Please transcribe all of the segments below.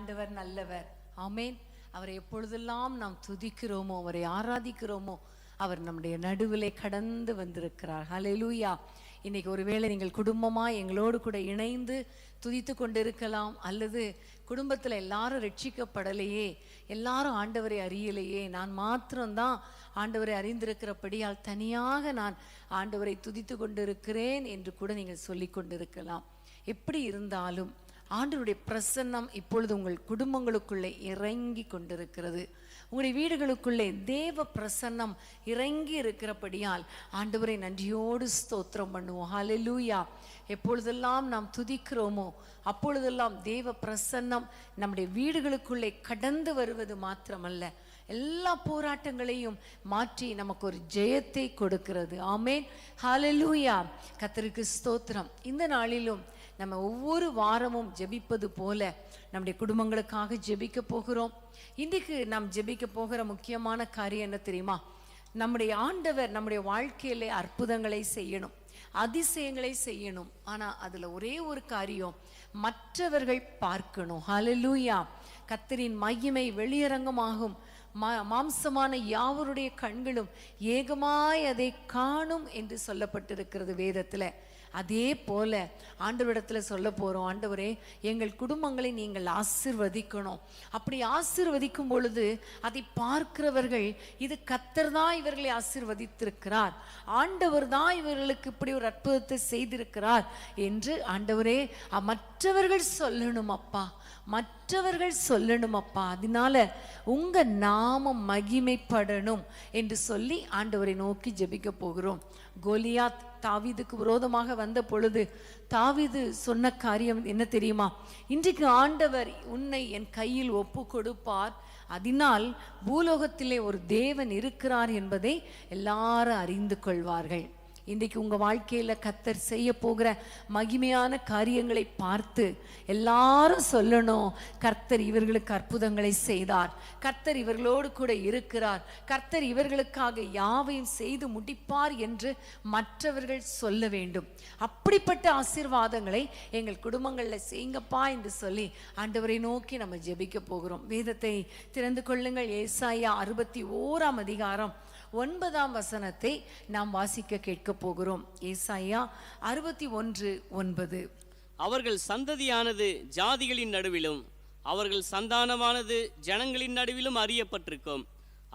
ஆண்டவர் நல்லவர். ஆமேன். அவரை எப்பொழுதெல்லாம் நாம் துதிக்கிறோமோ, அவரை ஆராதிக்கிறோமோ, அவர் நம்முடைய நடுவிலே கடந்து வந்திருக்கிறார். ஹல்லேலூயா. இன்னைக்கு ஒருவேளை நீங்கள் குடும்பமாக எங்களோடு கூட இணைந்து துதித்து கொண்டிருக்கலாம், அல்லது குடும்பத்தில் எல்லாரும் ரட்சிக்கப்படலையே, எல்லாரும் ஆண்டவரை அறியலையே, நான் மாத்திரம்தான் ஆண்டவரை அறிந்திருக்கிறபடியால் தனியாக நான் ஆண்டவரை துதித்து கொண்டிருக்கிறேன் என்று கூட நீங்கள் சொல்லி கொண்டிருக்கலாம். எப்படி இருந்தாலும் ஆண்டவருடைய பிரசன்னம் இப்பொழுது உங்கள் குடும்பங்களுக்குள்ளே இறங்கி கொண்டிருக்கிறது. உங்களுடைய வீடுகளுக்குள்ளே தேவ பிரசன்னம் இறங்கி இருக்கிறபடியால் ஆண்டவரை நன்றியோடு ஸ்தோத்திரம் பண்ணுவோம். ஹல்லேலூயா. எப்பொழுதெல்லாம் நாம் துதிக்கிறோமோ அப்பொழுதெல்லாம் தேவ பிரசன்னம் நம்முடைய வீடுகளுக்குள்ளே கடந்து வருவது மாத்திரமல்ல, எல்லா போராட்டங்களையும் மாற்றி நமக்கு ஒரு ஜெயத்தை கொடுக்கிறது. ஆமேன். ஹல்லேலூயா. கர்த்தருக்கு ஸ்தோத்திரம். இந்த நாளிலும் நம்ம ஒவ்வொரு வாரமும் ஜெபிப்பது போல நம்முடைய குடும்பங்களுக்காக ஜெபிக்க போகிறோம். இன்றைக்கு நாம் ஜெபிக்க போகிற முக்கியமான காரியம் என்ன தெரியுமா? நம்முடைய ஆண்டவர் நம்முடைய வாழ்க்கையிலே அற்புதங்களை செய்யணும், அதிசயங்களை செய்யணும். ஆனால் அதில் ஒரே ஒரு காரியம், மற்றவர்கள் பார்க்கணும். ஹல்லேலூயா. கர்த்தரின் மகிமை வெளியரங்கமாகும், மாம்சமான யாவருடைய கண்களும் ஏகமாய் அதை காணும் என்று சொல்லப்பட்டிருக்கிறது வேதத்தில். அதே போல ஆண்டவரிடத்தில் சொல்ல போகிறோம், ஆண்டவரே எங்கள் குடும்பங்களை நீங்கள் ஆசீர்வதிக்கணும். அப்படி ஆசீர்வதிக்கும் பொழுது அதை பார்க்கிறவர்கள், இது கர்த்தர் தான் இவர்களை ஆசீர்வதித்திருக்கிறார், ஆண்டவர் தான் இவர்களுக்கு இப்படி ஒரு அற்புதத்தை செய்திருக்கிறார் என்று ஆண்டவரே மற்றவர்கள் சொல்லணும் அப்பா, மற்றவர்கள் சொல்லணும் அப்பா. அதனால உங்க நாமம் மகிமைப்படணும் என்று சொல்லி ஆண்டவரை நோக்கி ஜெபிக்க போகிறோம். கோலியாத் தாவீதுக்கு விரோதமாக வந்த பொழுது தாவீது சொன்ன காரியம் என்ன தெரியுமா? இன்றைக்கு ஆண்டவர் உன்னை என் கையில் ஒப்பு கொடுப்பார், அதனால் பூலோகத்திலே ஒரு தேவன் இருக்கிறார் என்பதை எல்லாரும் அறிந்து கொள்வார்கள். இன்றைக்கு உங்கள் வாழ்க்கையில் கர்த்தர் செய்ய போகிற மகிமையான காரியங்களை பார்த்து எல்லாரும் சொல்லணும், கர்த்தர் இவர்களுக்கு அற்புதங்களை செய்தார், கர்த்தர் இவர்களோடு கூட இருக்கிறார், கர்த்தர் இவர்களுக்காக யாவையும் செய்து முடிப்பார் என்று மற்றவர்கள் சொல்ல வேண்டும். அப்படிப்பட்ட ஆசீர்வாதங்களை எங்கள் குடும்பங்களில் செய்யுங்கப்பா என்று சொல்லி ஆண்டவரை நோக்கி நம்ம ஜெபிக்க போகிறோம். வேதத்தை திறந்து கொள்ளுங்கள். ஏசாயா 61 அதிகாரம் 9 நாம் வாசிக்க கேட்க போகிறோம். ஏசாயா 61:9. அவர்கள் சந்ததியானது ஜாதிகளின் நடுவிலும் அவர்கள் சந்தானமானது ஜனங்களின் நடுவிலும் அறியப்பட்டிருக்கும்.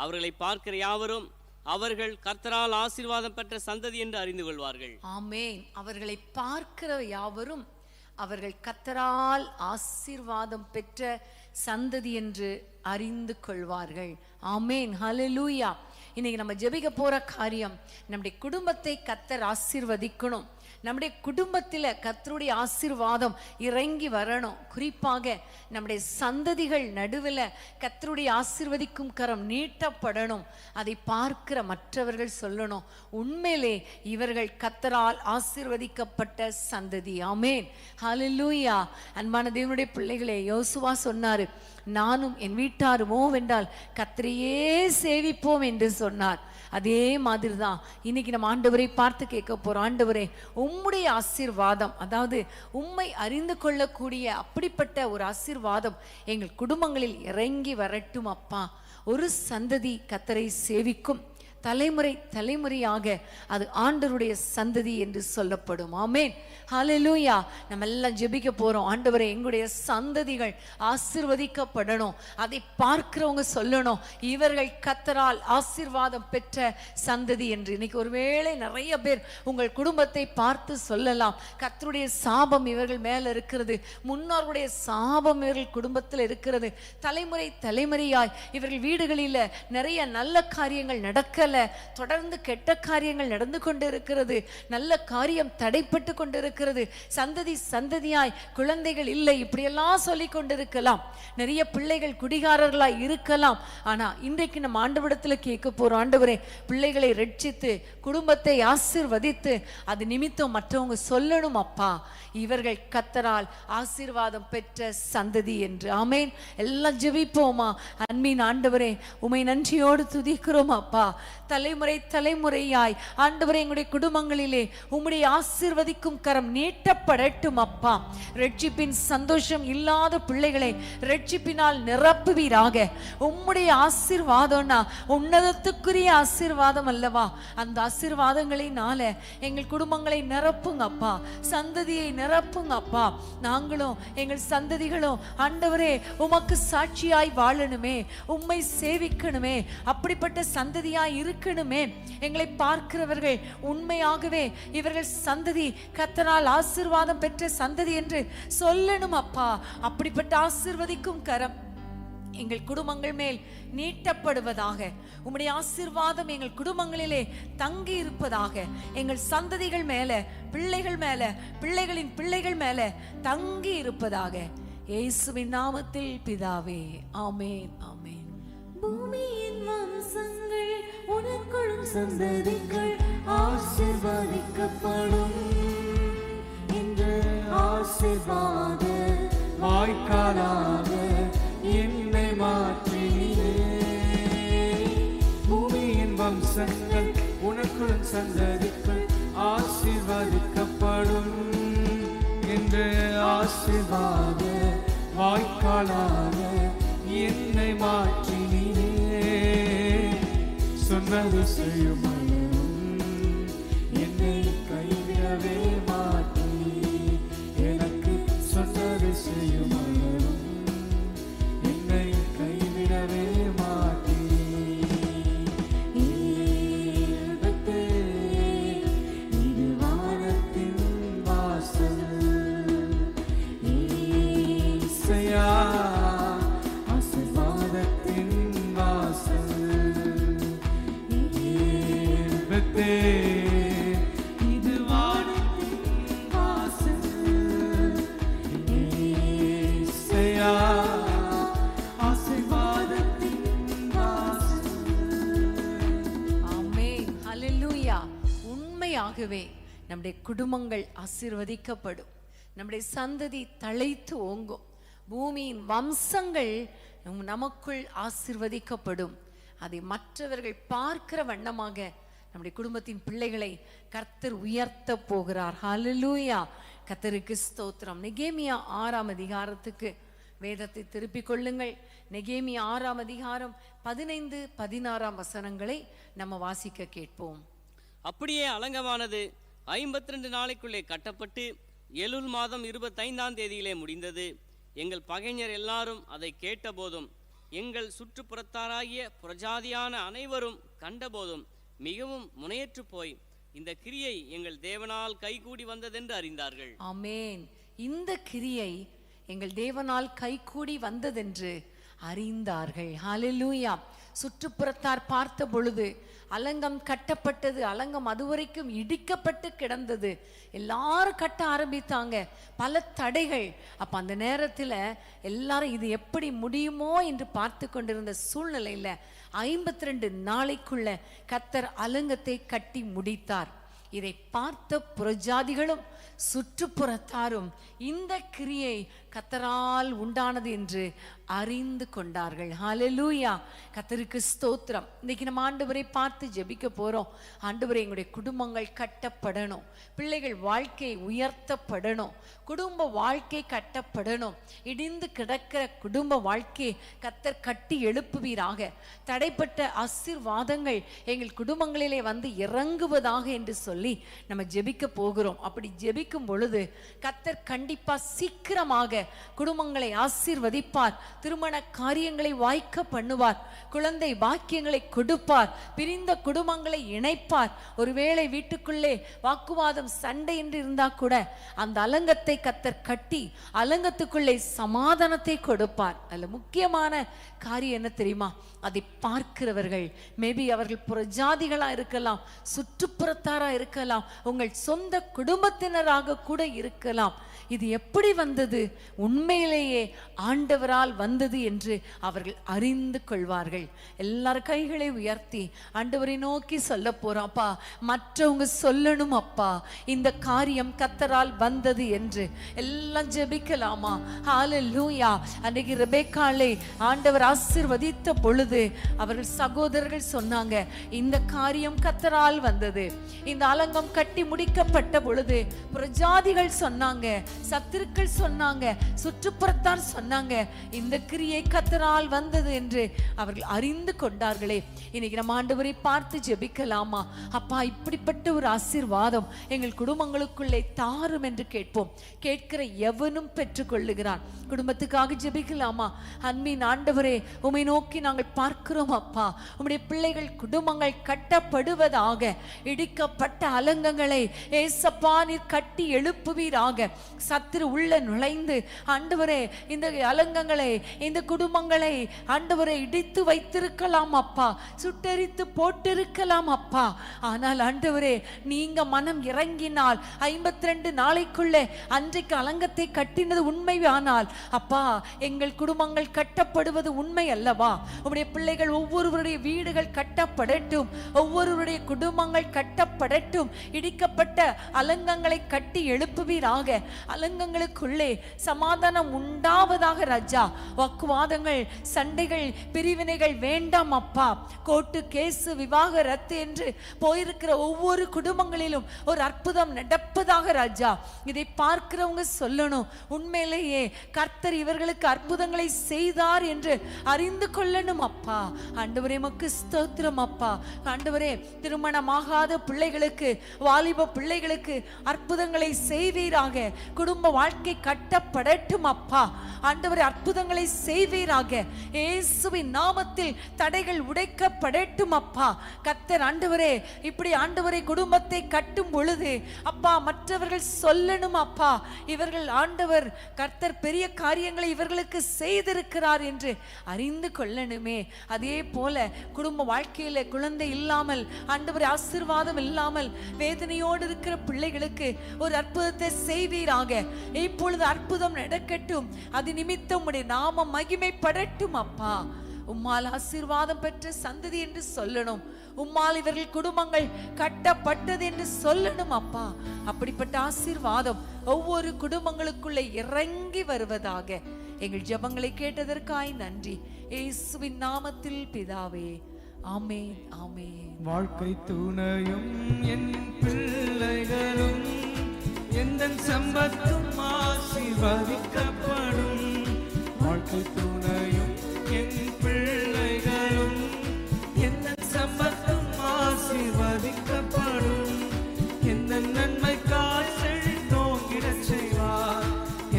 அவர்களை பார்க்கிற யாவரும் அவர்கள் கர்த்தரால் ஆசீர்வாதம் பெற்ற சந்ததி என்று அறிந்து கொள்வார்கள். ஆமேன். அவர்களை பார்க்கிற யாவரும் அவர்கள் கர்த்தரால் ஆசீர்வாதம் பெற்ற சந்ததி என்று அறிந்து கொள்வார்கள். ஆமேன். ஹல்லேலூயா. இன்னைக்கு நம்ம ஜெபிக்க போற காரியம், நம்முடைய குடும்பத்தை கர்த்தர் ஆசீர்வதிக்கணும், நம்முடைய குடும்பத்தில் கர்த்தருடைய ஆசீர்வாதம் இறங்கி வரணும். குறிப்பாக நம்முடைய சந்ததிகள் நடுவில் கர்த்தருடைய ஆசீர்வதிக்கும் கரம் நீட்டப்படணும். அதை பார்க்கிற மற்றவர்கள் சொல்லணும், உண்மையிலே இவர்கள் கர்த்தரால் ஆசீர்வதிக்கப்பட்ட சந்ததி. ஆமேன். ஹல்லேலூயா. அன்பான தேவனுடைய பிள்ளைகளே, யோசுவா சொன்னாரு, நானும் என் வீட்டாருமோ வென்றால் கர்த்தரையே சேவிப்போம் என்று சொன்னார். அதே மாதிரி தான் இன்னைக்கு நம்ம ஆண்டவரை பார்த்து கேட்க போறோம், ஆண்டவரே உம்முடைய ஆசீர்வாதம், அதாவது உம்மை அறிந்து கொள்ளக்கூடிய அப்படிப்பட்ட ஒரு ஆசீர்வாதம் எங்கள் குடும்பங்களில் இறங்கி வரட்டும் அப்பா. ஒரு சந்ததி கர்த்தரை சேவிக்கும், தலைமுறை தலைமுறையாக அது ஆண்டவருடைய சந்ததி என்று சொல்லப்படும். ஆமேன். ஹல்லேலூயா. நம்ம எல்லாம் ஜெபிக்க போறோம், ஆண்டவரே எங்களுடைய சந்ததிகள் ஆசீர்வதிக்கப்படணும், அதை பார்க்கிறவங்க சொல்லணும், இவர்கள் கர்த்தரால் ஆசீர்வாதம் பெற்ற சந்ததி என்று. இன்னைக்கு ஒருவேளை நிறைய பேர் உங்கள் குடும்பத்தை பார்த்து சொல்லலாம், கர்த்தருடைய சாபம் இவர்கள் மேல இருக்கிறது, முன்னோர்களுடைய சாபம் இவர்கள் குடும்பத்தில் இருக்கிறது, தலைமுறை தலைமுறையாய் இவர்கள் வீடுகளில் நிறைய நல்ல காரியங்கள் நடக்க, தொடர்ந்து கெட்ட காரியங்கள் நடந்து கொண்டு இருக்கிறது, நல்ல காரியம் தடைப்பட்டு கொண்டிருக்கிறது, சந்ததி சந்ததியாய் குழந்தைகள் இல்லை, இப்படியெல்லாம் சொல்லி கொண்டிருக்கலாம். நிறைய பிள்ளைகள் குடிகாரர்களாய் இருக்கலாம். ஆனா இன்றைக்கு நம்ம ஆண்டவரிடத்தில் கேட்க போறோம், ஆண்டவரே பிள்ளைகளை ரட்சித்து குடும்பத்தை ஆசீர்வதித்து அது நிமித்தம் மற்றவங்க சொல்லணும் அப்பா, இவர்கள் கர்த்தரால் ஆசீர்வாதம் பெற்ற சந்ததி என்று. ஆமேன். எல்லாம் ஜெபிப்போமா. அன்பின் ஆண்டவரே உம்மை நன்றியோடு துதிக்கிறோம் அப்பா. தலைமுறை தலைமுறையாய் ஆண்டவரே எங்களுடைய குடும்பங்களிலே உம்முடைய ஆசீர்வதிக்கும் கரம் நீட்டப்படட்டும் அப்பா. ரட்சிப்பின் சந்தோஷம் இல்லாத பிள்ளைகளை ரட்சிப்பினால் நிரப்புவீராக. உம்முடைய ஆசீர்வாதம்னா உன்னதத்துக்குரிய ஆசீர்வாதம் அல்லவா? அந்த ஆசீர்வாதங்களினால எங்கள் குடும்பங்களை நிரப்புங்க அப்பா, சந்ததியை நிரப்புங்க அப்பா. நாங்களும் எங்கள் சந்ததிகளும் ஆண்டவரே உமக்கு சாட்சியாய் வாழணுமே, உம்மை சேவிக்கணுமே, அப்படிப்பட்ட சந்ததியாய் இருக்கணுமே. எங்களை பார்க்கிறவர்கள் உண்மையாகவே இவர்கள் சந்ததி கர்த்தரால் ஆசீர்வாதம் பெற்ற சந்ததி என்று சொல்லணும் அப்பா. அப்படிப்பட்ட ஆசீர்வதிக்கும் கரம் எங்கள் குடும்பங்கள் மேல் நீட்டப்படுவதாக. உம்முடைய ஆசீர்வாதம் எங்கள் குடும்பங்களிலே தங்கி இருப்பதாக. எங்கள் சந்ததிகள் மேல, பிள்ளைகள் மேல, பிள்ளைகளின் பிள்ளைகள் மேல தங்கி இருப்பதாக. இயேசுவின் நாமத்தில் பிதாவே, ஆமென், ஆமென். பூமியின் வம்சங்கள் உனக்குள்ளும் சந்ததிகள் ஆசீர்வதிக்கப்படும் என்று ஆசீர்வாத வாய்க்காலாக என்னை மாற்றினீரே. பூமியின் வம்சங்கள் உனக்குள்ளும் சந்ததிகள் ஆசீர்வதிக்கப்படும் என்று ஆசீர்வாத வாய்க்காலாக என்னை மாற்றினீரே. சொன்னது செய்யும் என்னை கைவிடவே மாட்டீர். எனக்கு சொன்னது செய்யும் என்னை கைவிடவே மாட்டீர். இது வானத்தின் வாசல் ஈசையா, ஆசீர்வாதத்தின் வாசல் இது வானத்தின் வாசல் ஈசையா, ஆசீர்வாதத்தின் வாசல். ஆமென், ஹல்லேலூயா. உண்மையாகவே நம்முடைய குடும்பங்கள் ஆசீர்வதிக்கப்படும், நம்முடைய சந்ததி தழைத்து ஓங்கும், பூமியின் வம்சங்கள் நமக்குள் ஆசீர்வதிக்கப்படும். அதை மற்றவர்கள் பார்க்கிற வண்ணமாக நம்முடைய குடும்பத்தின் பிள்ளைகளை கர்த்தர் உயர்த்த போகிறார். ஹல்லேலூயா, கர்த்தருக்கு ஸ்தோத்திரம். நெகேமியா 6ஆம் அதிகாரத்துக்கு வேதத்தை திருப்பிக் கொள்ளுங்கள். நெகேமியா 6ஆம் அதிகாரம் 15, 16 வசனங்களை நம்ம வாசிக்க கேட்போம். அப்படியே அலங்கமானது 52 நாளைக்குள்ளே கட்டப்பட்டு எலுல் மாதம் 25ஆம் தேதியிலே முடிந்தது. எங்கள் பகைஞர் எல்லாரும் அதை கேட்டபோதும் எங்கள் சுற்றுப்புறத்தாராகிய புறஜாதியான அனைவரும் கண்டபோதும் மிகவும் முனையற்று போய் இந்த கிரியை எங்கள் தேவனால் கைகூடி வந்ததென்று அறிந்தார்கள். ஆமென். இந்த கிரியை எங்கள் தேவனால் கைகூடி வந்ததென்று அறிந்தார்கள். ஹல்லேலூயா. சுற்றுப்புறத்தார் பார்த்த பொழுது அலங்கம் கட்டப்பட்டது, அலங்கம் அதுவரைக்கும் இடிக்கப்பட்டு கிடந்தது. எல்லாரும் கட்ட ஆரம்பித்தாங்க, பல தடைகள். அப்ப அந்த நேரத்தில் எல்லாரும் இது எப்படி முடியுமோ என்று பார்த்து கொண்டிருந்த சூழ்நிலையில 52 நாளைக்குள்ள கர்த்தர் அலங்கத்தை கட்டி முடித்தார். இதை பார்த்த புறஜாதிகளும் சுற்றுப்புறத்தாரும் இந்த கிரியை கர்த்தரால் உண்டானது என்று அறிந்து கொண்டார்கள். ஹல்லேலூயா, கர்த்தருக்கு ஸ்தோத்திரம். இன்னைக்கு நம்ம ஆண்டவரை பார்த்து ஜெபிக்க போறோம். ஆண்டவரே, எங்களுடைய குடும்பங்கள் கட்டப்படணும், பிள்ளைகள் வாழ்க்கை உயர்த்தப்படணும், குடும்ப வாழ்க்கை கட்டப்படணும். இடிந்து கிடக்கிற குடும்ப வாழ்க்கையை கர்த்தர் கட்டி எழுப்புவீராக. தடைப்பட்ட ஆசீர்வாதங்கள் எங்கள் குடும்பங்களிலே வந்து இறங்குவதாக என்று சொல்லி நம்ம ஜெபிக்க போகிறோம். அப்படி ஜெபிக்கும் பொழுது கர்த்தர் கண்டிப்பா சீக்கிரமாக குடும்பங்களை ஆசீர்வதிப்பார், திருமண காரியங்களை வாய்க்க பண்ணுவார், குழந்தை பாக்கியங்களை கொடுப்பார், பிரிந்த குடும்பங்களை இணைப்பார். ஒருவேளை வீட்டுக்குள்ளே வாக்குவாதம் சண்டை என்று இருந்தா கூட அந்த அலங்கத்தை கர்த்தர் கட்டி அலங்கத்துக்குள்ளே சமாதானத்தை கொடுப்பார். அதுல முக்கியமான காரியம் என்ன தெரியுமா? அதை பார்க்கிறவர்கள், மேபி அவர்கள் புறஜாதிகளா இருக்கலாம், சுற்றுப்புறத்தாரா இருக்கலாம், இருக்கலாம், உங்கள் சொந்த குடும்பத்தினராக கூட இருக்கலாம். இது எப்படி வந்தது? உண்மையிலேயே ஆண்டவரால் வந்தது என்று அவர்கள் அறிந்து கொள்வார்கள். எல்லார் கைகளை உயர்த்தி ஆண்டவரை நோக்கி சொல்ல போறோம். அப்பா, மற்றவங்க சொல்லணும் அப்பா இந்த காரியம் கர்த்தரால் வந்தது என்று. எல்லாம் ஜெபிக்கலாமா? ஹalleluya. அன்னைக்கு ரெபெக்காளை ஆண்டவர் ஆசீர்வதித்த பொழுது அவர்கள் சகோதரர்கள் சொன்னாங்க, இந்த காரியம் கர்த்தரால் வந்தது. இந்த அலங்கம் கட்டி முடிக்கப்பட்ட பொழுது பிரஜாதிகள் சொன்னாங்க, சத்துருக்கள் சொன்னாங்க, சுற்றுப்புறத்தார் சொன்னாங்க, இந்த கிரியை கர்த்தரால் வந்தது என்று அவர்கள் அறிந்து கொண்டார்களே. இன்னைக்கு நம்ம ஆண்டவரை பார்த்து ஜெபிக்கலாமா? அப்பா, இப்படிப்பட்ட ஒரு ஆசீர்வாதம் எங்கள் குடும்பங்களுக்குள்ளே தாரும் என்று கேட்போம். கேட்கிற எவனும் பெற்றுக்கொள்ளுகிறான். குடும்பத்துக்காக ஜெபிக்கலாமா? அன்பின் ஆண்டவரே, உம்மை நோக்கி நாங்கள் பார்க்கிறோம் அப்பா. உம்முடைய பிள்ளைகள் குடும்பங்கள் கட்டப்படுவதாக, இடிக்கப்பட்ட அலங்கங்களை ஏசப்பா நீர் கட்டி எழுப்புவீராக. சத்துரு உள்ள நுழைந்து ஆண்டவரே இந்த அலங்கங்களை, இந்த குடும்பங்களை ஆண்டவரை இடித்து வைத்திருக்கலாம் அப்பா, சுட்டெரித்து போட்டிருக்கலாம் அப்பா. ஆனால் ஆண்டவரே, நீங்க மனம் இறங்கினால் 52 நாளைக்குள்ளே அன்றைக்கு அலங்கத்தை கட்டினது உண்மையானால் அப்பா, எங்கள் குடும்பங்கள் கட்டப்படுவது உண்மை அல்லவா? உம்முடைய பிள்ளைகள் ஒவ்வொருவருடைய வீடுகள் கட்டப்படட்டும், ஒவ்வொருவருடைய குடும்பங்கள் கட்டப்படட்டும். இடிக்கப்பட்ட அலங்கங்களை கட்டி எழுப்புவீராக. அலங்கங்களுக்குள்ளே சமாதானம் உண்டாவதாக ராஜா. வாக்குவாதங்கள், சண்டைகள், பிரிவினைகள் வேண்டாம் அப்பா. கோர்ட்டு கேசு, விவாகரத்து என்று போயிருக்கிற ஒவ்வொரு குடும்பங்களிலும் ஒரு அற்புதம் நடப்பதாக ராஜா. இதை பார்க்கிறவங்க சொல்லணும், உண்மையிலேயே கர்த்தர் இவர்களுக்கு அற்புதங்களை செய்தார் என்று அறிந்து கொள்ளணும் அப்பா. ஆண்டவரே, உமக்கு ஸ்தோத்திரம் அப்பா. ஆண்டவரே, திருமணமாகாத பிள்ளைகளுக்கு, வாலிப பிள்ளைகளுக்கு அற்புதங்களை செய்வீராக. குடும்ப வாழ்க்கை கட்டப்படட்டும் அப்பா. ஆண்டவரே, அற்புதங்களை செய்வீராக. இயேசுவின் நாமத்தில் தடைகள் உடைக்கப்படட்டும் அப்பா. கர்த்தர் ஆண்டவரே, இப்படி ஆண்டவரே குடும்பத்தை கட்டும் பொழுது அப்பா, மற்றவர்கள் சொல்லணும் அப்பா, இவர்கள் ஆண்டவர் கர்த்தர் பெரிய காரியங்களை இவர்களுக்கு செய்திருக்கிறார் என்று அறிந்து கொள்ளணுமே. அதே போல குடும்ப வாழ்க்கையில குழந்தை இல்லாமல், ஆண்டவர் ஆசீர்வாதம் இல்லாமல் வேதனையோடு இருக்கிற பிள்ளைகளுக்கு ஒரு அற்புதத்தை செய்வீராக. இப்பொழுது அற்புதம் நடக்கட்டும். அது நிமித்தம் உம்முடைய நாமம் மகிமைப்படட்டும் அப்பா. உம்மால் ஆசீர்வாதம் பெற்ற சந்ததி என்று சொல்லணும். உம்மால் இவர்கள் குடும்பங்கள் கட்டப்பட்டது என்று சொல்லணும் அப்பா. அப்படிப்பட்ட ஆசீர்வாதம் ஒவ்வொரு குடும்பங்களுக்குள்ளே இறங்கி வருவதாக. எங்கள் ஜெபங்களை கேட்டதற்காய் நன்றி. இயேசுவின் நாமத்தில் பிதாவே, ஆமென், ஆமென். வாழ்க்கை துணையும் என் பிள்ளைகளும் எந்தன் சம்பத்தும் ஆசீர்வதிக்கப்படும். வாழ்க்கை துணையும் என் பிள்ளைகளும் எந்தன் சம்பத்தும் ஆசீர்வதிக்கப்படும். எந்த நன்மைக்காய் செழித்தோங்கிடச் செய்வார்.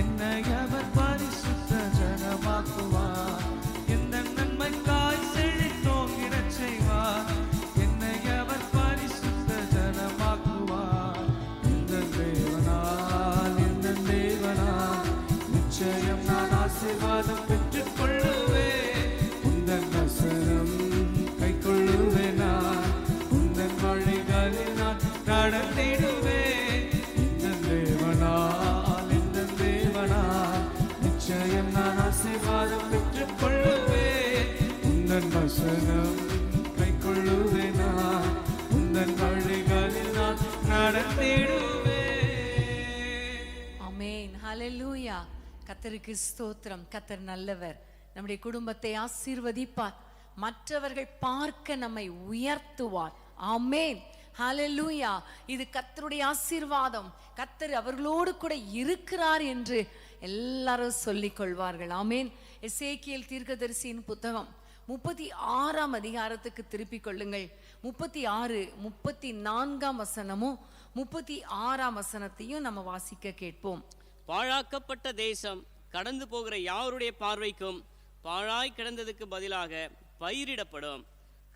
என்னை அவர் பரிசுத்த ஜனமாக்குவார். எந்த நன்மைக்காய் செழித்தோங்கிடச் செய்வார். என்னை அவர் பரிசுத்த ஜனமாக்குவார். இந்த தேவனால், இந்த தேவனால் நிச்சயம் நான் ஆசீர்வாதம் பெற்றுக் கொள்ளுவேன். உந்தன் வசனம் கை கொள்ளுவேன். நான் உந்தன் வழிகளில் நான் நடந்திடுவேன். இந்த தேவனால், இந்த தேவனால் நிச்சயம் நான் ஆசீர்வாதம் பெற்றுக் கொள்ளுவேன். உந்தன் வசனம் கை கொள்ளுவேன். நான் உந்தன் வழிகளில் நான் நடந்திடுவேன். ஆமென், ஹalleluya. கர்த்தருக்கு ஸ்தோத்திரம். கர்த்தர் நல்லவர். நம்முடைய குடும்பத்தை ஆசீர்வதிப்பார். மற்றவர்கள் பார்க்க நம்மை உயர்த்துவார். ஆமென், ஹalleluya. இது கர்த்தருடைய ஆசீர்வாதம். கர்த்தர் அவர்களோடு கூட இருக்கிறார் என்று எல்லாரும் சொல்லிக் கொள்வார்கள். ஆமென். எசேக்கியேல் தீர்க்கதரிசியின் புத்தகம் 36ஆம் அதிகாரத்துக்கு திருப்பிக் கொள்ளுங்கள். 36, 34ஆம் வசனமும் 36ஆம் வசனத்தையும் நம்ம வாசிக்க கேட்போம். பாழாக்கப்பட்ட தேசம் கடந்து போகிற யாருடைய பார்வைக்கும் பாழாய் கிடந்ததுக்கு பதிலாக பயிரிடப்படும்.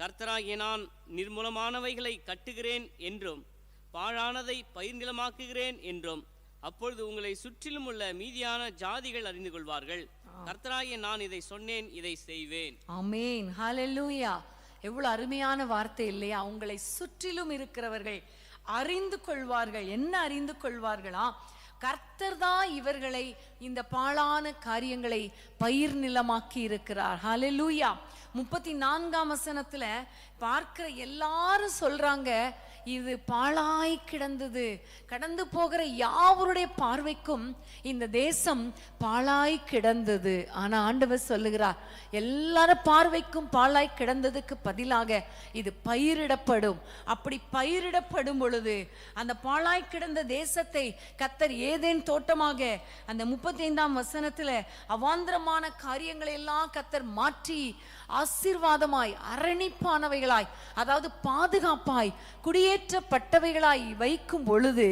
கர்த்தராகிய நான் நிர்மூலமானவைகளை கட்டுகிறேன் என்றும் பாழானதை பயிர் நிலமாக்குகிறேன் என்றும் அப்பொழுது உங்களை சுற்றிலும் உள்ள மீதியான ஜாதிகள் அறிந்து கொள்வார்கள். கர்த்தராகிய நான் இதை சொன்னேன், இதை செய்வேன். ஆமென், ஹalleluya. எவ்வளவு அருமையான வார்த்தை இல்லையா? உங்களை சுற்றிலும் இருக்கிறவர்கள் அறிந்து கொள்வார்கள். என்ன அறிந்து கொள்வார்களா? கர்த்தர் தான் இவர்களை இந்த பாழான காரியங்களை பயிர் நிலமாக்கி இருக்கிறார். ஹல்லேலூயா. 34ஆம் வசனத்துல பார்க்கிற எல்லாரும் சொல்றாங்க, இது பாழாய் கிடந்தது. கடந்து போகிற யாவருடைய பார்வைக்கும் இந்த தேசம் பாழாய் கிடந்தது. ஆனா ஆண்டவர் சொல்லுகிறார், எல்லார பார்வைக்கும் பாழாய் கிடந்ததுக்கு பதிலாக இது பயிரிடப்படும். அப்படி பயிரிடப்படும் பொழுது அந்த பாழாய் கிடந்த தேசத்தை கர்த்தர் ஏதேன் தோட்டமாக, அந்த 35ஆம் வசனத்துல அவாந்திரமான காரியங்களை எல்லாம் கர்த்தர் மாற்றி ஆசீர்வாதமாய், அரணிப்பானவைகளாய், அதாவது பாதுகாப்பாய், குடியேற்றப்பட்டவைகளாய் வைக்கும் பொழுது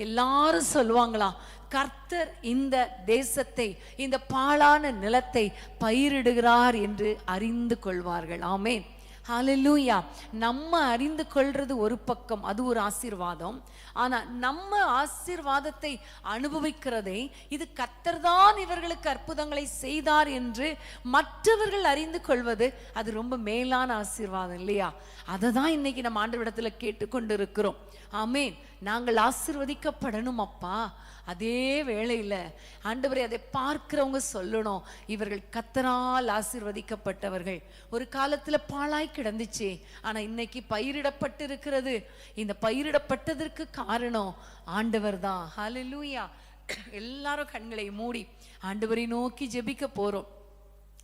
எல்லாரும் சொல்லுவாங்களாம், கர்த்தர் இந்த தேசத்தை, இந்த பாழான நிலத்தை பயிரிடுகிறார் என்று அறிந்து கொள்வார்கள். ஆமென். ஹல்லேலூயா. நம்ம அறிந்து கொள்றது ஒரு பக்கம், அது ஒரு ஆசீர்வாதம். ஆனா நம்ம ஆசீர்வாதத்தை அனுபவிக்கிறதை, இது கர்த்தர் தான் இவர்களுக்கு அற்புதங்களை செய்தார் என்று மற்றவர்கள் அறிந்து கொள்வது, அது ரொம்ப மேலான ஆசீர்வாதம் இல்லையா? அதை தான் இன்னைக்கு நம்ம ஆண்டவரிடத்துல கேட்டுக்கொண்டு இருக்கிறோம். ஆமென். நாங்கள் ஆசீர்வதிக்கப்படணும் அப்பா. அதே வேளையில ஆண்டவரே, அதை பார்க்கிறவங்க சொல்லணும், இவர்கள் கர்த்தரால் ஆசீர்வதிக்கப்பட்டவர்கள். ஒரு காலத்துல பாழாய் கிடந்துச்சு, ஆனா இன்னைக்கு பயிரிடப்பட்டு இருக்கிறது. இந்த பயிரிடப்பட்டதற்கு காரணம் ஆண்டவர் தான். ஹல்லேலூயா. எல்லாரும் கண்களை மூடி ஆண்டவரை நோக்கி ஜெபிக்க போறோம்.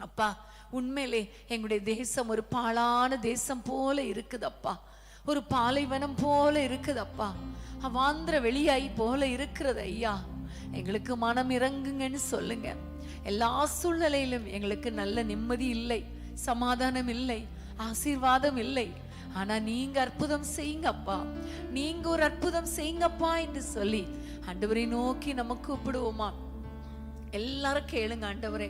அப்பா, உண்மையிலே எங்களுடைய தேசம் ஒரு பாழான தேசம் போல இருக்குதப்பா. ஒரு பாலைவனம் போல இருக்குதப்பா. அவாந்திர வெளியாய் போல இருக்கிறது ஐயா. எங்களுக்கு மனம் இறங்குங்கன்னு சொல்லுங்க. எல்லா சூழ்நிலையிலும் எங்களுக்கு நல்ல நிம்மதி இல்லை, சமாதானம் இல்லை, ஆசீர்வாதம் இல்லை. ஆனா நீங்க அற்புதம் செய்யுங்கப்பா, நீங்க ஒரு அற்புதம் செய்யுங்கப்பா என்று சொல்லி ஆண்டவரை நோக்கி நம்ம கூப்பிடுவோமா? எல்லாரும் கேளுங்க. ஆண்டவரே,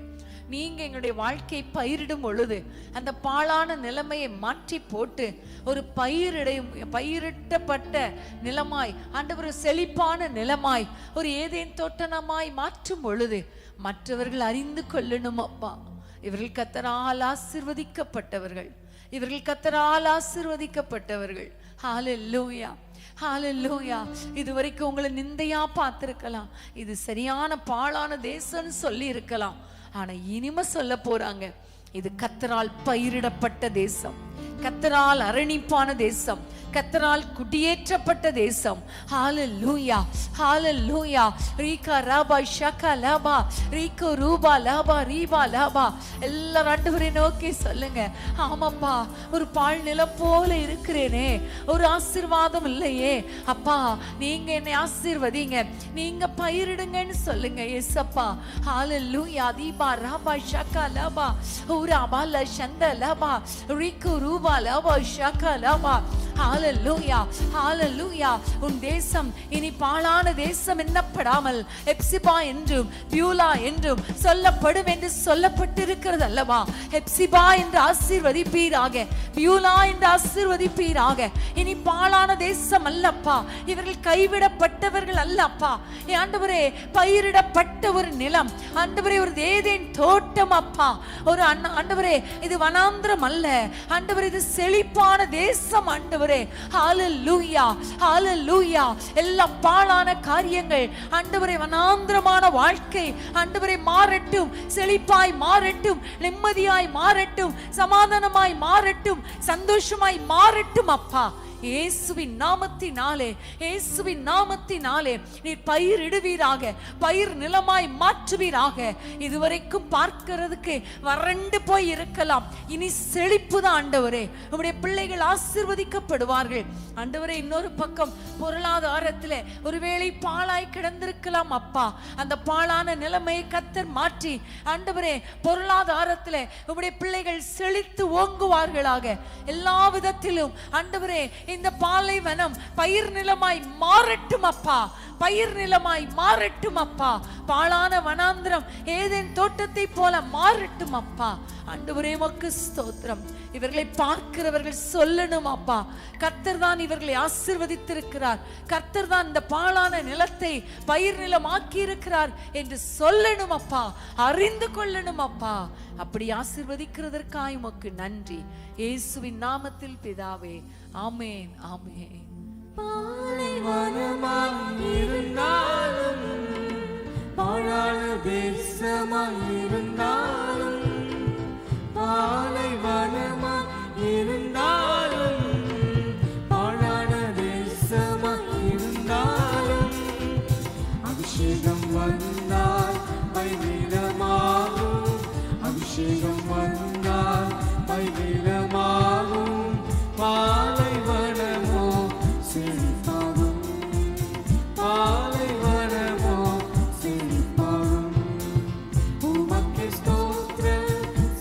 நீங்க எங்களுடைய வாழ்க்கை பயிரிடும் பொழுது அந்த பாழான நிலைமையை மாற்றி போட்டு ஒரு பயிரிட்டப்பட்ட நிலமாய், ஆண்டவர் செழிப்பான நிலமாய், ஒரு ஏதேன் தோட்டமாய் மாற்றும் பொழுது மற்றவர்கள் அறிந்து கொள்ளணும் அப்பா, இவர்கள் கர்த்தரால் ஆசீர்வதிக்கப்பட்டவர்கள், இவர்கள் கர்த்தரால் ஆசீர்வதிக்கப்பட்டவர்கள். ஹல்லேலூயா, ஹல்லேலூயா. இதுவரைக்கும் உங்களை நிந்தையா பார்த்திருக்கலாம், இது சரியான பாழான தேசம்னு சொல்லி இருக்கலாம். ஆனா இனிமே சொல்ல போறாங்க, இது கர்த்தரால் பயிரிடப்பட்ட தேசம், கர்த்தரால் அரணிப்பான தேசம், கர்த்தரால் குடியேற்றப்பட்ட தேசம். ஹல்லேலூயா, ஹல்லேலூயா. ரீகா ராபா ஷகா லாபா ரீகோ ரூபா லாபா ரீபா லாபா. எல்லாரும் ஆண்டவரை நோக்கி சொல்லுங்க, ஆமாப்பா, ஒரு பாழ் நிலம் போல இருக்கிறேனே, ஒரு ஆசீர்வாதம் இல்லையே அப்பா, நீங்க என்னை ஆசீர்வதிங்க, நீங்க பயிரிடுங்கன்னு சொல்லுங்க ஏசப்பா. ஹல்லேலூயா. தீபா ராபா ஷகா லாபா ஊரா பால சந்த லாபா ரீகோ ரூபா லாபா ஷகா லாபா. ஹல்லேலூயா, ஹல்லேலூயா. உன் தேசம் இனி பாழான தேசம் எண்ணப்படாமல் எப்சிபா என்றும் பியூலா என்றும் சொல்லப்படும் என்று சொல்லப்பட்டிருக்கிறது அல்லவா? எப்சிபா என்று ஆசீர்வதிப்பீராக, பியூலா என்று ஆசீர்வதிப்பீராக. இனி பாழான தேசம் அல்லப்பா, இவர்கள் கைவிடப்பட்டவர்கள் அல்லப்பா. ஆண்டவரே, பயிரிடப்பட்ட ஒரு நிலம் ஆண்டவரே, ஒரு ஏதேன் தோட்டம் அப்பா. ஒரு ஆண்டவரே, இது வனாந்திரம் அல்ல ஆண்டவரே, இது செழிப்பான தேசம் ஆண்டவரே. ஹல்லேலூயா, ஹல்லேலூயா. எல்லா பாழான காரியங்கள் ஆண்டவரே, வனாந்திரமான வாழ்க்கை ஆண்டவரே மாறட்டும், செழிப்பாய் மாறட்டும், நிம்மதியாய் மாறட்டும், சமாதானமாய் மாறட்டும், சந்தோஷமாய் மாறட்டும் அப்பா. இயேசுவின் நாமத்தினாலே, இயேசுவின் நாமத்தினாலே நீர் பயிரிடுவீராக, பயிர் நிலமாய் மாற்றுவீராக. இதுவரைக்கும் பார்க்கிறதுக்கு வறண்டு போய் இருக்கலாம், இனி செழிப்பு தான் ஆண்டவரே. உம்முடைய பிள்ளைகள் ஆசீர்வதிக்கப்படுவார்கள் ஆண்டவரே. இன்னொரு பக்கம் பொருளாதாரத்திலே ஒருவேளை பாழாய் கிடந்திருக்கலாம் அப்பா. அந்த பாழான நிலைமையை கர்த்தர் மாற்றி ஆண்டவரே, பொருளாதாரத்திலே உம்முடைய பிள்ளைகள் செழித்து ஓங்குவார்களாக. எல்லா விதத்திலும் ஆண்டவரே, இந்த பாலைவனம் பயிர் நிலமாய் மாறட்டும் அப்பா, பயிர் நிலமாய் மாறட்டும் அப்பா. பாழான வனாந்திரம் ஏதேன் தோட்டத்தை போல மாறட்டும் அப்பா. ஆண்டவரே, உமக்கு ஸ்தோத்திரம். இவர்களை பார்க்கிறவர்கள் சொல்லணும் அப்பா, கர்த்தர் தான் இவர்களை ஆசீர்வதித்திருக்கிறார், கர்த்தர் தான் இந்த பாழான நிலத்தை பயிர் நிலமாக்கி இருக்கிறார் என்று சொல்லணும் அப்பா, அறிந்து கொள்ளணும் அப்பா. அப்படி ஆசீர்வதிக்கிறதற்காய் உமக்கு நன்றி. இயேசுவின் நாமத்தில் பிதாவே, ஆமென், ஆமென். பாலைவனமாய் இருந்தாலும் பாழான தேசமாய் இருந்தாலும் பாலைவனமாய் இருந்தாலும் பாழான தேசமாய் இருந்தாலும் அபிஷேகம் வந்தால் பைவிலமாகும் அபிஷேகம் வந்தால் பைவிலமாகும் பாலைவனமோ செழிப்பாகும் பாலைவனமோ செழிப்பாகும் உமக்கு ஸ்தோத்திரம்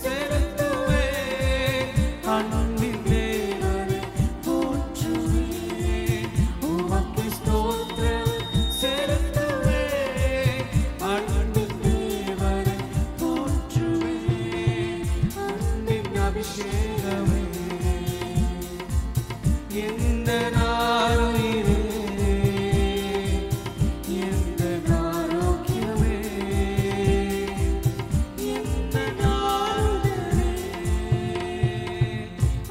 செலுத்துவேன் அன்பின் தேவனை போற்றுவேன் உமக்கு ஸ்தோத்திரம் செலுத்துவேன் அன்பின் தேவனை போற்றுவேன் அன்பின் அபிஷேகமே எந்த நாளுயிரே எந்த ஆரோக்கியமே எந்த நாளுடனே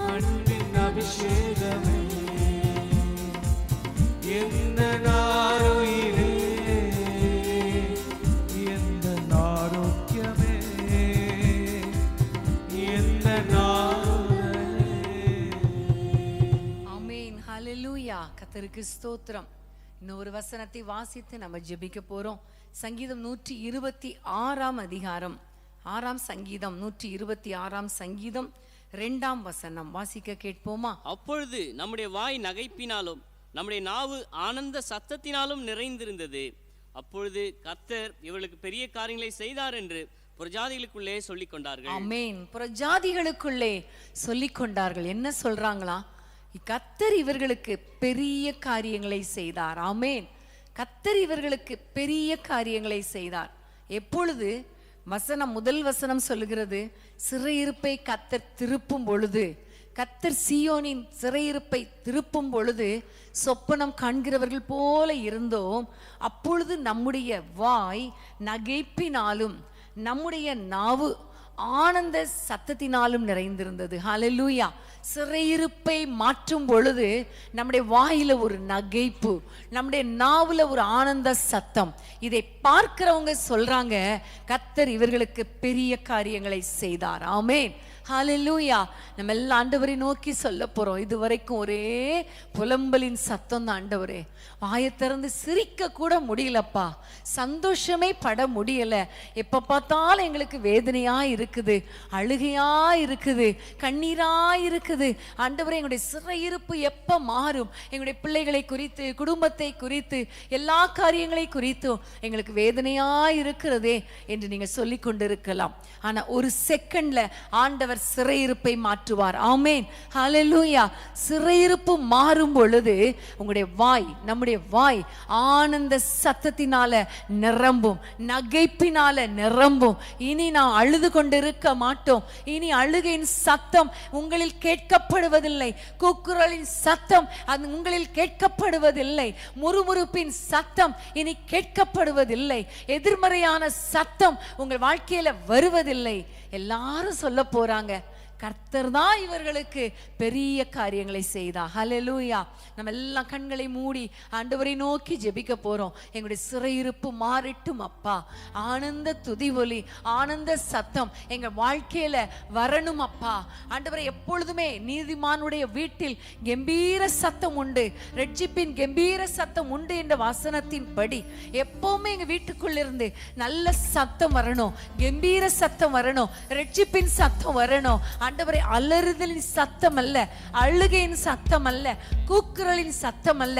அன்பின் அபிஷேகமே எந்த நாளுயிரே எந்த ஆரோக்கியமே எந்த நாளுடனே. ஆமென். ஹalleluya. கர்த்தருக்கு ஸ்தோத்திரம். இன்னொரு வசனத்தை வாசித்து நம்ம ஜெபிக்க போறோம். சங்கீதம் 126 அதிகாரம் 6 சங்கீதம் 126 சங்கீதம் 2 வசனம் வாசிக்க கேட்போமா? அப்பொழுது நம்முடைய வாய் நகைப்பினாலும் நம்முடைய நாவு ஆனந்த சத்தத்தினாலும் நிறைந்திருந்தது. அப்பொழுது கர்த்தர் இவர்களுக்கு பெரிய காரியங்களை செய்தார் என்று புறஜாதிகளுக்குள்ளே சொல்லிக் கொண்டார்கள். ஆமென். புறஜாதிகளுக்குள்ளே சொல்லிக் கொண்டார்கள். என்ன சொல்றாங்களா? கர்த்தர் இவர்களுக்கு பெரிய காரியங்களை செய்தார். ஆமென். கர்த்தர் இவர்களுக்கு பெரிய காரியங்களை செய்தார். எப்பொழுது? வசனம், முதல் வசனம் சொல்லுகிறது, சிறையிருப்பை கர்த்தர் திருப்பும் பொழுது, கர்த்தர் சீயோனின் சிறையிருப்பை திருப்பும் பொழுது சொப்பனம் காண்கிறவர்கள் போல இருந்தோம். அப்பொழுது நம்முடைய வாய் நகைப்பினாலும் நம்முடைய நாவு ஆனந்த சத்தத்தினாலும் நிறைந்திருந்தது. ஹalleluya. சிறையிருப்பை மாற்றும் பொழுது நம்முடைய வாயில ஒரு நகைப்பு, நம்முடைய நாவுல ஒரு ஆனந்த சத்தம். இதை பார்க்கிறவங்க சொல்றாங்க, கர்த்தர் இவர்களுக்கு பெரிய காரியங்களை செய்தார். ஆமென். ஹalleluya. நம்ம எல்லாம் ஆண்டவரை நோக்கி சொல்ல போறோம். இதுவரைக்கும் ஒரே புலம்பலின் சத்தம் தான். ஆண்டவரே, வாயை திறந்து சிரிக்க கூட முடியலப்பா, சந்தோஷமே பட முடியல. எப்ப பார்த்தாலும் எங்களுக்கு வேதனையா இருக்குது, அழுகையா இருக்குது, கண்ணீரா இருக்குது. ஆண்டவரே, எங்களுடைய சிறையிருப்பு எப்ப மாறும்? எங்களுடைய பிள்ளைகளை குறித்து, குடும்பத்தை குறித்து, எல்லா காரியங்களை குறித்தும் எங்களுக்கு வேதனையா இருக்கிறதே என்று நீங்க சொல்லி கொண்டிருக்கலாம். ஆனா ஒரு செகண்ட்ல ஆண்டவர் சிறையிருப்பை மாற்றுவார். ஆமென். ஹalleluya. சிறையிருப்பு மாறும் பொழுது உங்களுடைய வாய், நம்முடைய வாய் ஆனந்த சத்தத்தினால நிரம்பும், நகைப்பினால நிரம்பும். இனி நான் அழுது கொண்டிருக்க மாட்டோம். இனி அழுகையின் சத்தம் உங்களில் கேட்கப்படுவதில்லை. கூக்குரலின் சத்தம் அது உங்களில் கேட்கப்படுவதில்லை. முறுமுறுப்பின் சத்தம் இனி கேட்கப்படுவதில்லை. எதிர்மறையான சத்தம் உங்கள் வாழ்க்கையில வருவதில்லை. எல்லாரும் சொல்ல போறாங்க, கர்த்தர் தான் இவர்களுக்கு பெரிய காரியங்களை செய்தார். ஹalleluya. நம்ம எல்லாம் கண்களை மூடி ஆண்டவரை நோக்கி ஜெபிக்க போறோம். எங்களுடைய சிறையிருப்பு மாறட்டும் அப்பா. ஆனந்த துதி ஒலி, ஆனந்த சத்தம் எங்க வாழ்க்கையில வரணும் அப்பா. ஆண்டவரை, எப்பொழுதுமே நீதிமானுடைய வீட்டில் கம்பீர சத்தம் உண்டு, ரட்சிப்பின் கம்பீர சத்தம் உண்டு என்ற வசனத்தின் படி எப்பவுமே எங்க வீட்டுக்குள்ள இருந்து நல்ல சத்தம் வரணும், கம்பீர சத்தம் வரணும், ரட்சிப்பின் சத்தம் வரணும். ஆண்டவரே, அலறுதலின் சத்தம் அல்ல, அழுகையின் சத்தம் அல்ல, கூக்குரலின் சத்தம் அல்ல,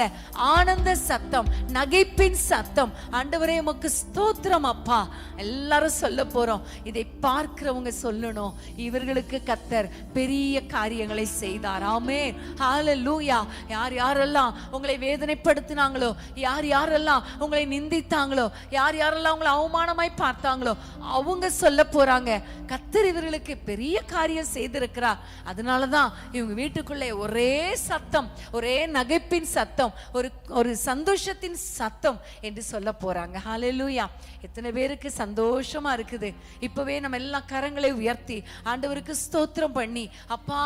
ஆனந்த சத்தம், நகைப்பின் சத்தம். ஆண்டவரே, உமக்கு ஸ்தோத்திரம் அப்பா. எல்லாரும் சொல்ல போறோம். இதை பார்க்கிறவங்க சொல்லணும், இவர்களுக்கு கர்த்தர் பெரிய காரியங்களை செய்தார். ஆமென். ஹalleluya. யார் யாரெல்லாம் உங்களை வேதனைப்படுத்தினாங்களோ, யார் யாரெல்லாம் உங்களை நிந்தித்தாங்களோ, யார் யாரெல்லாம் உங்களை அவமானமாய் பார்த்தாங்களோ, அவங்க சொல்ல போறாங்க, கர்த்தர் இவர்களுக்கு பெரிய காரியம் செய்திருக்கிறார். அதனாலதான் இவங்க வீட்டுக்குள்ளே ஒரே சத்தம், ஒரே நகைப்பின் சத்தம், ஒரு சந்தோஷத்தின் சத்தம் என்று சொல்ல போறாங்க. ஹல்லேலூயா. எத்தனை பேருக்கு சந்தோஷமா இருக்குது? இப்பவே நம்ம எல்லா கரங்களை உயர்த்தி ஆண்டவருக்கு ஸ்தோத்திரம் பண்ணி, அப்பா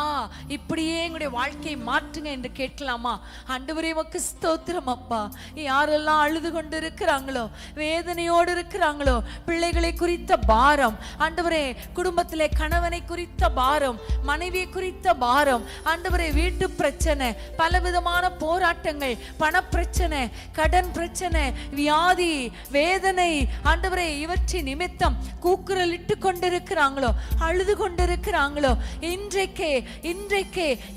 இப்படியே எங்களுடைய வாழ்க்கையை மாற்றுங்க என்று கேட்கலாமா? ஆண்டவரே உமக்கு ஸ்தோத்திரம் அப்பா. யாரெல்லாம் அழுது கொண்டு இருக்கிறாங்களோ, வேதனையோடு இருக்கிறாங்களோ, பிள்ளைகளை குறித்த பாரம் ஆண்டவரே, குடும்பத்திலே கணவனை குறித்த பாரம், மனைவியை குறித்த பாரம் ஆண்டவரே, வீட்டு பிரச்சனை, பலவிதமான போராட்டங்கள், பண பிரச்சனை, கடன் பிரச்சனை, வியாதி, வேதனை ஆண்டவரே, இவற்றின் நிமித்தம் கூக்குரலிட்டு கொண்டிருக்கிறாங்களோ, அழுது கொண்டிருக்கிறாங்களோ, இன்றைக்கே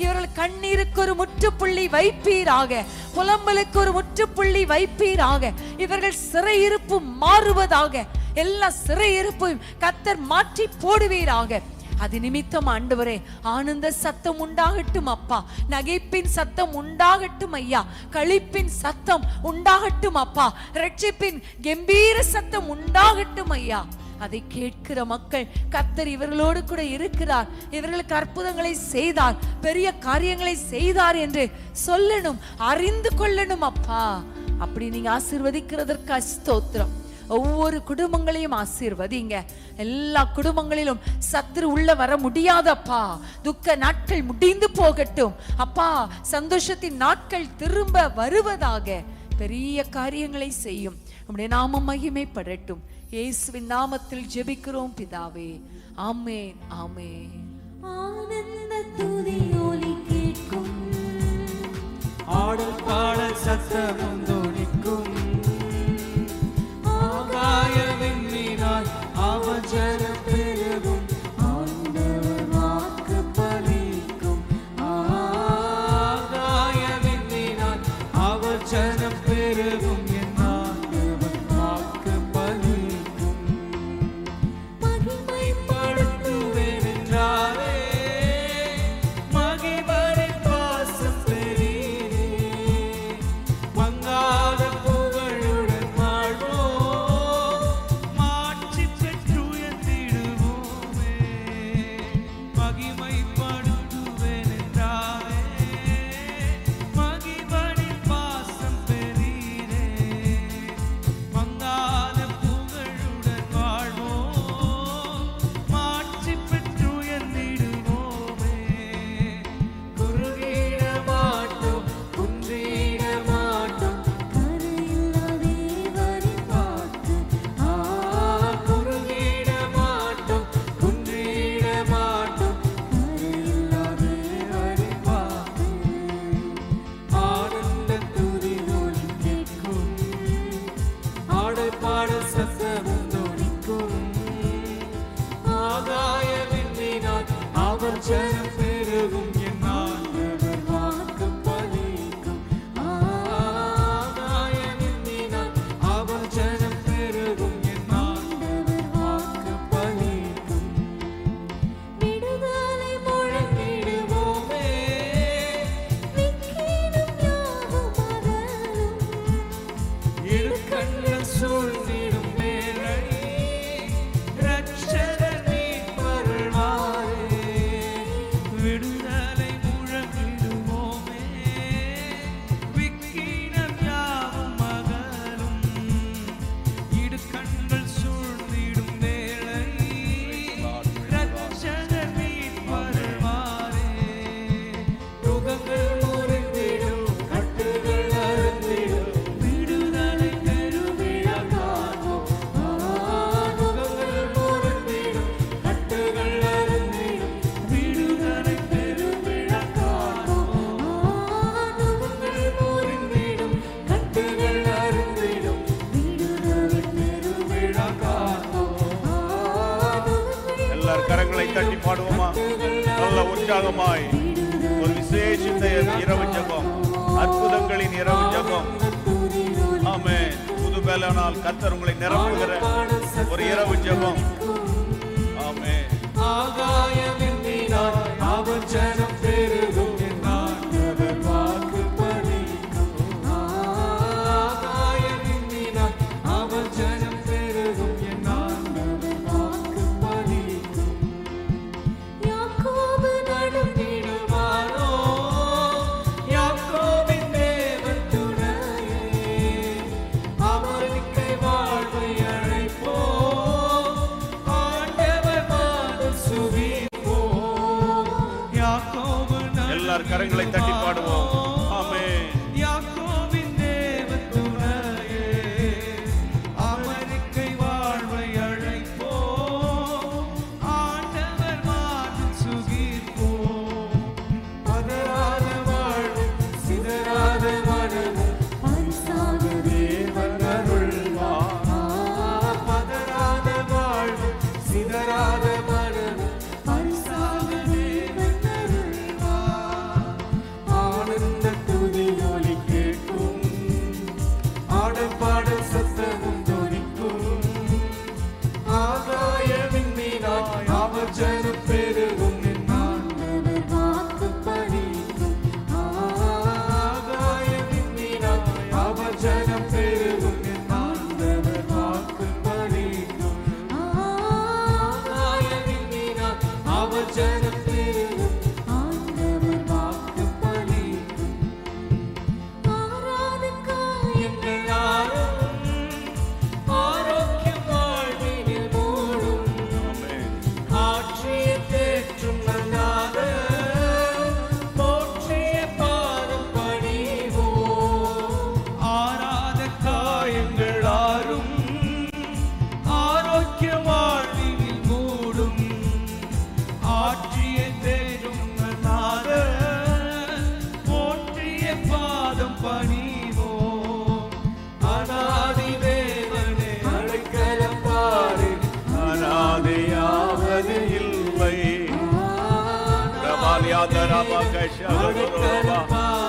இவர்கள் கண்ணீருக்கு ஒரு முற்றுப்புள்ளி வைப்பீராக, புலம்பலுக்கு ஒரு முற்றுப்புள்ளி வைப்பீராக. இவர்கள் சிறையிருப்பு மாறுவதாக, எல்லா சிறையிருப்பையும் கர்த்தர் மாற்றி போடுவீராக. அது நிமித்தம் ஆண்டவரே, ஆனந்த சத்தம் உண்டாகட்டும் அப்பா, நகைப்பின் சத்தம் உண்டாகட்டும் ஐயா, களிப்பின் சத்தம் உண்டாகட்டும் அப்பா, ரட்சிப்பின் கம்பீர சத்தம் உண்டாகட்டும் ஐயா. அதை கேட்கிற மக்கள், கர்த்தர் இவர்களோடு கூட இருக்கிறார், இவர்களுக்கு அற்புதங்களை செய்தார், பெரிய காரியங்களை செய்தார் என்று சொல்லணும், அறிந்து கொள்ளணும் அப்பா. அப்படி நீங்க ஆசீர்வதிக்கிறதற்கு ஸ்தோத்திரம். ஒவ்வொரு குடும்பங்களையும் ஆசீர்வதிங்க. எல்லா குடும்பங்களிலும் சத்துரு உள்ள வர முடியாதப்பா. துக்க நாட்கள் முடிந்து போகட்டும் அப்பா. சந்தோஷத்தின் நாட்கள் திரும்ப வருவதாக. பெரிய காரியங்களை செய்யும். உம்முடைய நாமம் மகிமைப்படட்டும். இயேசுவின் நாமத்தில் ஜெபிக்கிறோம் பிதாவே. ஆமென், ஆமென். ஆனந்த துதி ஒலி கேட்கும், ஆடல் பாடல் சத்தமும் தொனிக்கும், ஆகாய விண்ணினால் அவர் ஜனம் பெருகும், ஆண்டவர் வாக்கு பலிக்கும். ஆகாய விண்ணினால் அவர் ஜனம் பெருகும், என் ஆண்டவர் வாக்கு பலிக்கும். மகிமைப்படுத்துவேன் என்றாரே, மகிமையின் வாசம் பெரியதே, மங்காத புகழுடன் வாழ்வோம், மாட்சி பெற்று உயர்ந்திடுவோமே. மகிமைப்படுத்துவேன் என்றாரே, மகிமையின் வாசம் பெரியதே, மங்காத புகழுடன் வாழ்வோம், மாட்சி பெற்று உயர்ந்திடுவோமே. குறுகிட மாட்டோம், குன்றிட மாட்டோம், கரையில்லா தேவரின் வாக்கு, குறுகிட மாட்டோம், குன்றிட மாட்டோம், கரையில்லா தேவரின் வாக்கு. ஆனந்த துதி ஒலி கேட்கும், ஆடல் பாடல் சத்தமும் தொனிக்கும், ஆகாய விண்ணினால் அவர் ஜனம் பெருகும், என் ஆண்டவர் வாக்கு பலிக்கும். ஆகாய விண்ணினால் அவர் ஜனம் பெருகும், என் ஆண்டவர் வாக்கு பலிக்கும். விடுதலை முழங்கிடுவோமே, விக்கிடும் யாவும் அகலும். இடுக்கண்கள் சூழ்ந்திடும் வேளை, இரட்சகர் மீட்பருள்வாரே. விடுதலை முழங்கிடுவோமே, விக்கினம் யாவும் அகலும். இடுக்கண்கள் சூழ்ந்திடும் வேளை, இரட்சகர் மீட்பருள்வாரே. நுகங்கள் முறிந்திடும், கட்டுகள் அறுந்திடும், விடுதலை பெருவிழா காண்போம். நுகங்கள் முறிந்திடும், கட்டுகள் அறுந்திடும், விடுதலை பெருவிழா காண்போம். நுகங்கள் முறிந்திடும், கட்டுகள் அறுந்திடும், விடுதலை பெருவிழா காண்போம். எல்லார் கரங்களை தட்டி பாடுவோமா? நல்ல உற்சாகமாய் ஒரு விசேஷித்த இரவு ஜெபம், அற்புதங்களின் இரவு ஜெபம். ஆமென். புது பலனால் கர்த்தர் உங்களை நிரப்புகிற ஒரு இரவு ஜெபம். ஆமென். ஆகாய விண்ணினால் அவர் ஜனம் பெருகும், என் ஆண்டவர் வாக்கு பலிக்கும். ஆகாய விண்ணினால் அவர் ஜனம் பெருகும், என் ஆண்டவர் வாக்கு பலிக்கும். யாக்கோபு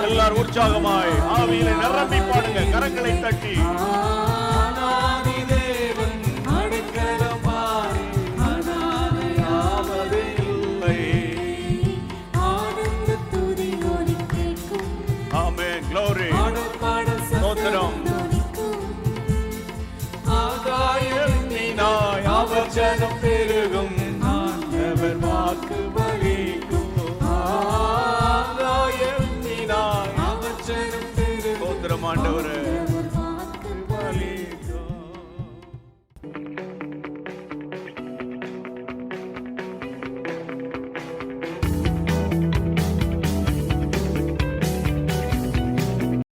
எல்லாரும் உற்சாகமாய் ஆவியிலே நிரம்பி பாடுங்க, கரங்களை தட்டி. அநாதி தேவன் அடைக்கலமாய் அனாதையாவது இல்லை. ஆனந்த துதி ஒலி கேட்கும். ஆமென். glory. ஆடப்பாடல் ஸ்தோத்திரம். ஆகாயத்தினாய் அவர் ஜனம் பெருகும், ஆண்டவர் வாக்கு பலிக்கும். ஆகாயத்தினாய் அவர் ஜனம் பெருகும், ஸ்தோத்திரம் ஆண்டவரே. வாக்கு பலிக்கும்.